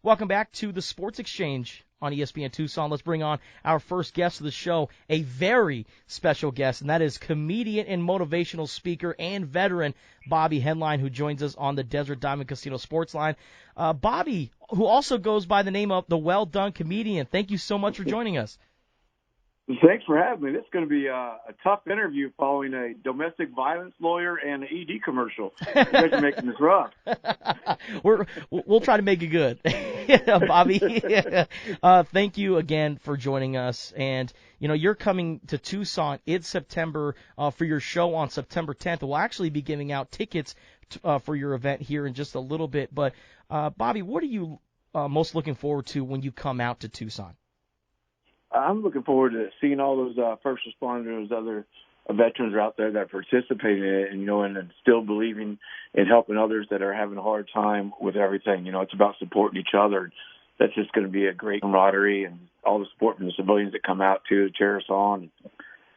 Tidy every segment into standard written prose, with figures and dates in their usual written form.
Welcome back to the Sports Exchange on ESPN Tucson. Let's bring on our first guest of the show, a very special guest, and that is comedian and motivational speaker and veteran Bobby Henline, who joins us on the Desert Diamond Casino Sports Line. Bobby, who also goes by the name of the Well Done Comedian, thank you so much for joining us. Thanks for having me. This is going to be a tough interview following a domestic violence lawyer and an ED commercial. You guys are making this rough. We'll try to make it good. Bobby, thank you again for joining us. And, you're coming to Tucson in September for your show on September 10th. We'll actually be giving out tickets for your event here in just a little bit. But, Bobby, what are you most looking forward to when you come out to Tucson? I'm looking forward to seeing all those first responders, other veterans out there that participate in it, and still believing in helping others that are having a hard time with everything. It's about supporting each other. That's just going to be a great camaraderie, and all the support from the civilians that come out to cheer us on.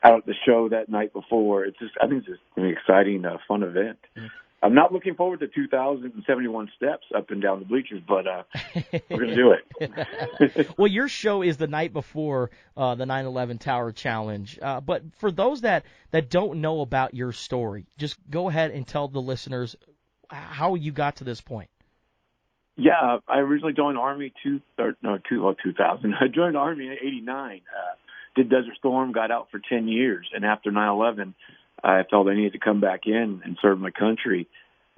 Out at the show that night before, I think it's just an exciting, fun event. Mm-hmm. I'm not looking forward to 2,071 steps up and down the bleachers, but we're going to do it. Well, your show is the night before the 9/11 Tower Challenge. But for those that don't know about your story, just go ahead and tell the listeners how you got to this point. Yeah, I originally joined the Army 2000. I joined the Army in '89. Did Desert Storm, got out for 10 years, and after 9/11. I felt I needed to come back in and serve my country.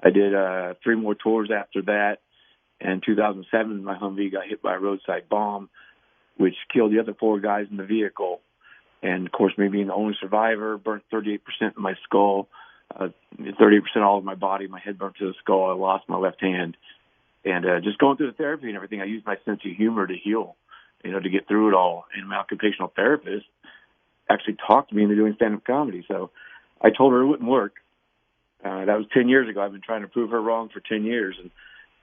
I did 3 more tours after that. In 2007, my Humvee got hit by a roadside bomb, which killed the other 4 guys in the vehicle. And, of course, me being the only survivor, burnt 38% of my skull, 30% all of my body. My head burnt to the skull. I lost my left hand. And just going through the therapy and everything, I used my sense of humor to heal, to get through it all. And my occupational therapist actually talked me into doing stand-up comedy. So I told her it wouldn't work. That was 10 years ago. I've been trying to prove her wrong for 10 years, and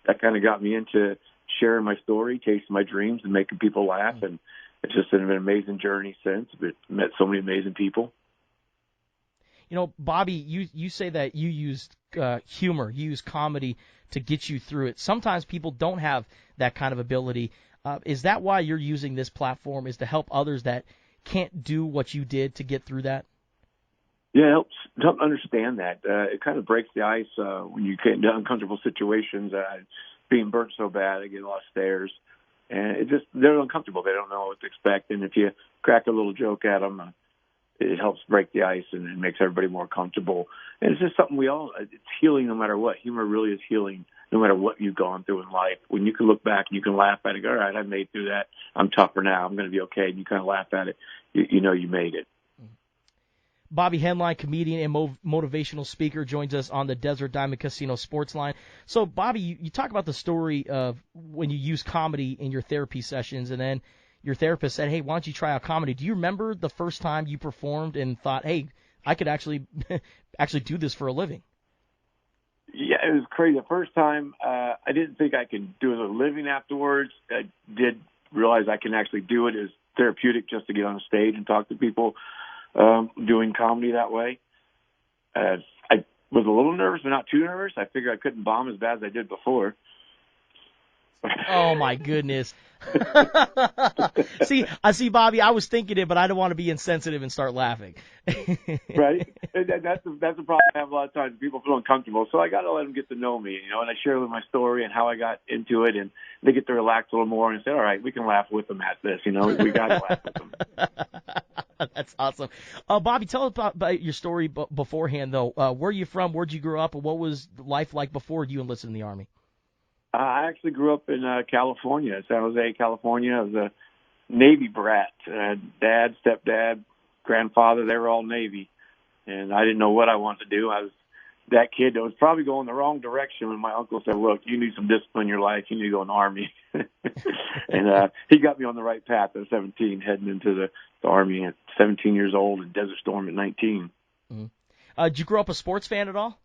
that kind of got me into sharing my story, chasing my dreams, and making people laugh. And it's just been an amazing journey since. I've met so many amazing people. Bobby, you say that you used humor, you use comedy to get you through it. Sometimes people don't have that kind of ability. Is that why you're using this platform, is to help others that can't do what you did to get through that? Yeah, it helps understand that. It kind of breaks the ice when you get into uncomfortable situations. Being burnt so bad, I get a lot of stares. And they're uncomfortable. They don't know what to expect. And if you crack a little joke at them, it helps break the ice and it makes everybody more comfortable. And it's just something it's healing no matter what. Humor really is healing no matter what you've gone through in life. When you can look back and you can laugh at it, go, all right, I made through that. I'm tougher now. I'm going to be okay. And you kind of laugh at it. You know you made it. Bobby Henline, comedian and motivational speaker, joins us on the Desert Diamond Casino Sports Line. So, Bobby, you talk about the story of when you use comedy in your therapy sessions, and then your therapist said, hey, why don't you try out comedy? Do you remember the first time you performed and thought, hey, I could actually do this for a living? Yeah, it was crazy. The first time, I didn't think I could do it as a living afterwards. I did realize I can actually do it as therapeutic just to get on stage and talk to people. Doing comedy that way. I was a little nervous, but not too nervous. I figured I couldn't bomb as bad as I did before. Oh, my goodness. See, Bobby, I was thinking it, but I don't want to be insensitive and start laughing. Right? That's the problem I have a lot of times. People feel uncomfortable, so I got to let them get to know me, and I share with my story and how I got into it, and they get to relax a little more and say, all right, we can laugh with them at this. We got to laugh with them. That's awesome. Bobby, tell us about your story beforehand, though. Where are you from? Where'd you grow up? And what was life like before you enlisted in the Army? I actually grew up in California, San Jose, California. I was a Navy brat. Dad, stepdad, grandfather, they were all Navy. And I didn't know what I wanted to do. I was that kid that was probably going the wrong direction when my uncle said, look, you need some discipline in your life. You need to go in the Army. And he got me on the right path at 17, heading into the Army at 17 years old and Desert Storm at 19. Mm-hmm. Did you grow up a sports fan at all?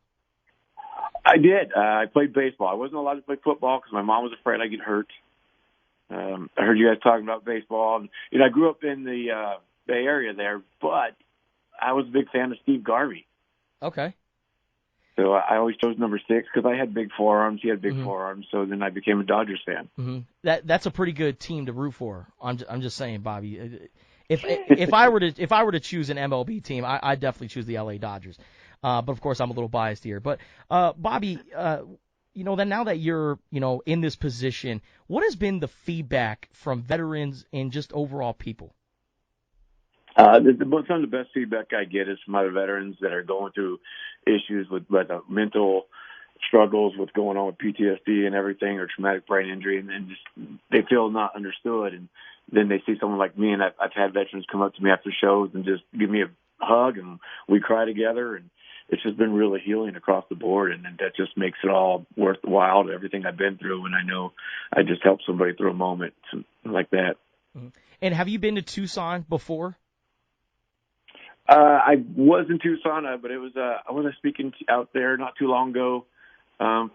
I did. I played baseball. I wasn't allowed to play football because my mom was afraid I'd get hurt. I heard you guys talking about baseball. And, I grew up in the Bay Area there, but I was a big fan of Steve Garvey. Okay. So I always chose number 6 because I had big forearms. He had big forearms. So then I became a Dodgers fan. Mm-hmm. That's a pretty good team to root for. I'm just saying, Bobby. If I were to choose an MLB team, I'd definitely choose the LA Dodgers. But of course, I'm a little biased here. But Bobby, then now that you're in this position, what has been the feedback from veterans and just overall people? Some of the best feedback I get is from other veterans that are going through issues with mental struggles, what's going on with PTSD and everything, or traumatic brain injury, and just they feel not understood. And then they see someone like me, and I've had veterans come up to me after shows and just give me a hug, and we cry together, and it's just been really healing across the board, and that just makes it all worthwhile, everything I've been through, and I know I just helped somebody through a moment like that. Mm-hmm. And have you been to Tucson before? I was in Tucson, but it was I was speaking out there not too long ago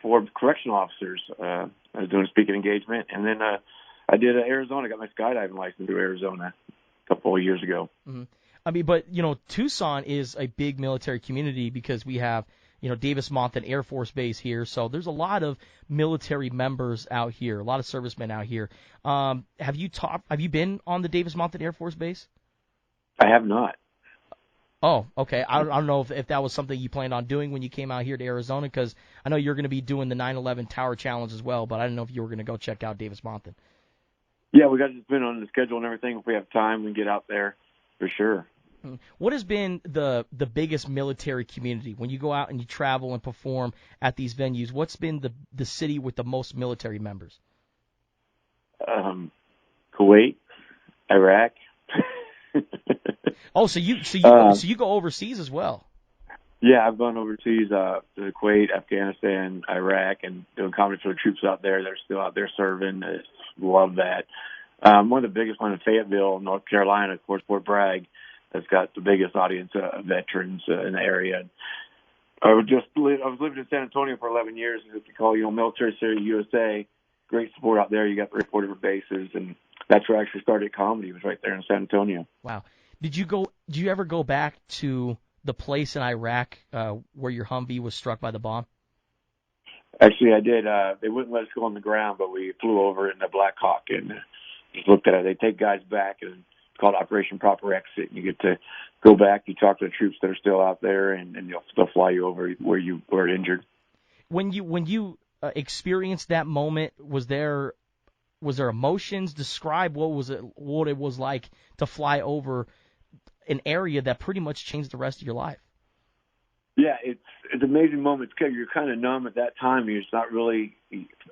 for correctional officers. I was doing a speaking engagement, and then I did Arizona. I got my skydiving license through Arizona a couple of years ago. Mm-hmm. I mean, but Tucson is a big military community because we have Davis-Monthan Air Force Base here, so there's a lot of military members out here, a lot of servicemen out here. Have you been on the Davis-Monthan Air Force Base? I have not. Oh, okay. I don't know if that was something you planned on doing when you came out here to Arizona, because I know you're going to be doing the 9/11 Tower Challenge as well, but I didn't know if you were going to go check out Davis-Monthan. Yeah, we got to been on the schedule and everything. If we have time, we can get out there for sure. What has been the biggest military community when you go out and you travel and perform at these venues? What's been the city with the most military members? Kuwait, Iraq. Oh, so you go overseas as well? Yeah, I've gone overseas to Kuwait, Afghanistan, Iraq, and doing comedy for the troops out there. They're still out there serving. I love that. One of the biggest ones in Fayetteville, North Carolina, of course, Fort Bragg, that's got the biggest audience of veterans in the area. I was living in San Antonio for 11 years, as you call, Military Series USA. Great support out there. You got 3 different bases, and that's where I actually started comedy. It was right there in San Antonio. Wow. Did you ever go back to the place in Iraq where your Humvee was struck by the bomb? Actually, I did. They wouldn't let us go on the ground, but we flew over it in the Black Hawk and just looked at it. They take guys back, and it's called Operation Proper Exit. You get to go back, you talk to the troops that are still out there, and they'll fly you over where you were injured. When you experienced that moment, was there emotions? Describe what it was like to fly over an area that pretty much changed the rest of your life. Yeah, it's an amazing moment. You're kind of numb at that time. You're just not really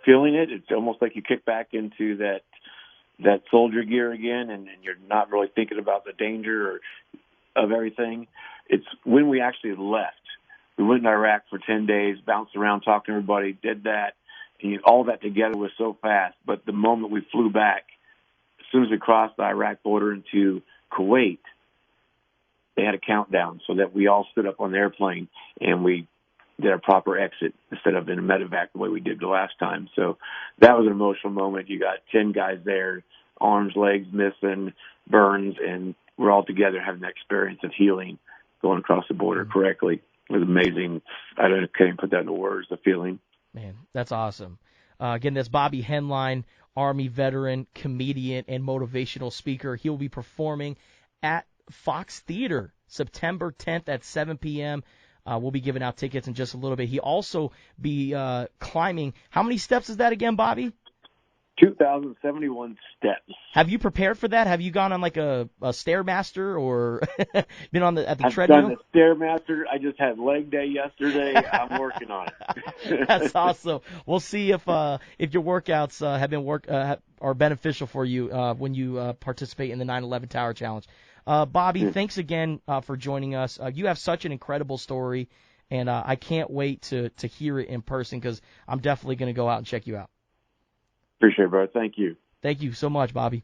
feeling it. It's almost like you kick back into that soldier gear again, and you're not really thinking about the danger of everything. It's when we actually left. We went to Iraq for 10 days, bounced around, talked to everybody, did that. And all that together was so fast. But the moment we flew back, as soon as we crossed the Iraq border into Kuwait, they had a countdown so that we all stood up on the airplane and we did a proper exit instead of in a medevac the way we did the last time. So that was an emotional moment. You got 10 guys there, arms, legs missing, burns, and we're all together having that experience of healing, going across the border correctly. It was amazing. Can't even put that into words, the feeling. Man, that's awesome. Again, that's Bobby Henline, Army veteran, comedian, and motivational speaker. He'll be performing at Fox Theater September 10th at 7 p.m. We'll be giving out tickets in just a little bit. He also be climbing. How many steps is that again, Bobby? 2,071 steps. Have you prepared for that? Have you gone on like a Stairmaster or been on at the treadmill? I've done the Stairmaster. I just had leg day yesterday. I'm working on it. That's awesome. We'll see if your workouts have been are beneficial for you when you participate in the 9/11 Tower Challenge. Bobby, thanks again for joining us. You have such an incredible story, and I can't wait to hear it in person because I'm definitely going to go out and check you out. Appreciate it, bro. Thank you. Thank you so much, Bobby.